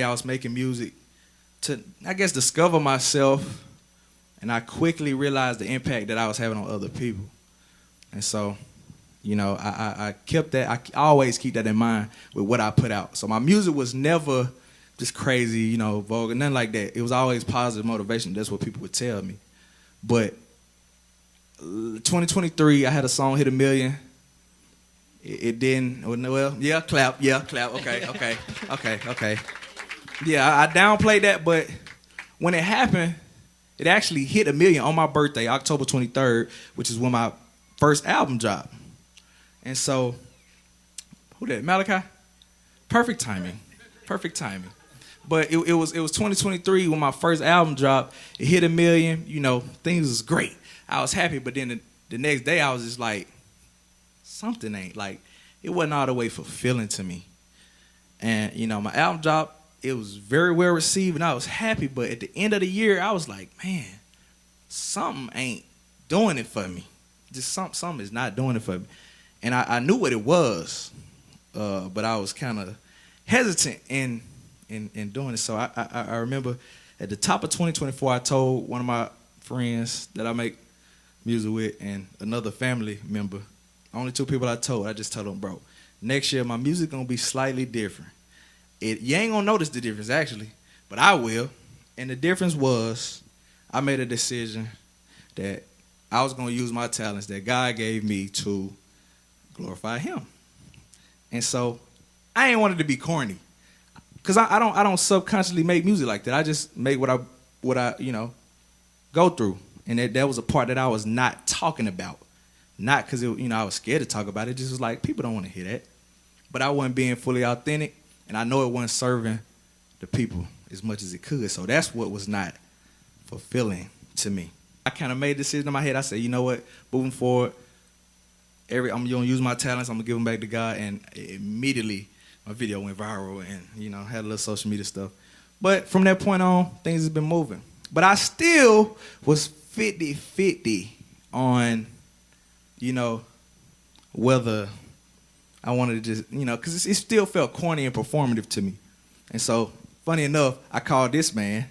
I was making music to, I guess, discover myself, and I quickly realized the impact that I was having on other people. And so, I kept that, I always keep that in mind with what I put out. So my music was never just crazy, vulgar, nothing like that. It was always positive motivation. That's what people would tell me. But 2023, I had a song hit 1 million. It didn't, well, yeah, clap, okay. Yeah, I downplayed that, but when it happened, it actually hit 1 million on my birthday, October 23rd, which is when my first album dropped. And so, who that, Malachi? Perfect timing. But it was 2023 when my first album dropped. It hit 1 million, things was great. I was happy, but then the next day I was just like, something ain't, like, it wasn't all the way fulfilling to me. And, my album dropped, it was very well received, and I was happy, but at the end of the year, I was like, man, something ain't doing it for me. Just something is not doing it for me. And I knew what it was, but I was kind of hesitant in doing it. So I remember at the top of 2024, I told one of my friends that I make music with and another family member, only 2 people I just told them, bro, next year my music gonna be slightly different. You ain't gonna notice the difference actually, but I will. And the difference was I made a decision that I was gonna use my talents that God gave me to glorify Him. And so I ain't wanted to be corny, cause I don't subconsciously make music like that. I just make what I go through, and that was a part that I was not talking about, not cause I was scared to talk about it. It just was like people don't want to hear that, but I wasn't being fully authentic, and I know it wasn't serving the people as much as it could. So that's what was not fulfilling to me. I kind of made a decision in my head. I said, you know what, moving forward, I'm going to use my talents, I'm going to give them back to God, and immediately my video went viral and, had a little social media stuff. But from that point on, things have been moving. But I still was 50-50 on, whether I wanted to just, because it still felt corny and performative to me. And so, funny enough, I called this man,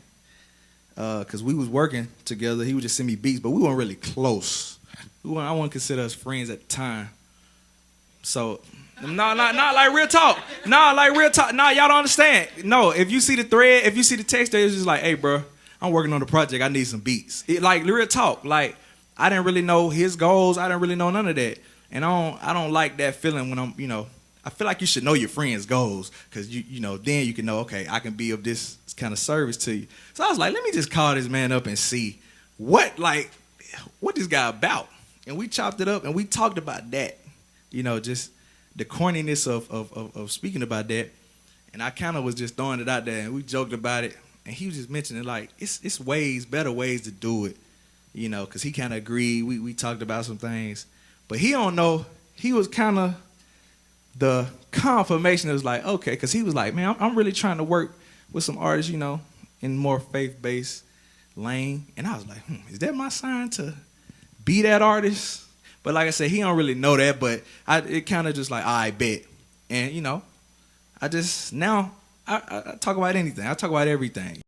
because we was working together. He would just send me beats, but we weren't really close. I wouldn't consider us friends at the time. So, not like real talk. Nah, y'all don't understand. No, if you see the thread, if you see the text there, it's just like, hey, bro, I'm working on the project. I need some beats. Like, real talk. Like, I didn't really know his goals. I didn't really know none of that. And I don't like that feeling when I feel like you should know your friends' goals, because then you can know, okay, I can be of this kind of service to you. So I was like, let me just call this man up and see what this guy about. And we chopped it up and we talked about that, just the corniness of speaking about that. And I kind of was just throwing it out there, and we joked about it. And he was just mentioning, like, it's better ways to do it, because he kind of agreed. We talked about some things, but he don't know. He was kind of the confirmation. It was like, okay, because he was like, man, I'm really trying to work with some artists, in more faith-based lane. And I was like, is that my sign to be that artist? But like I said, he don't really know that, but it kind of just like, I bet. And, I talk about anything. I talk about everything.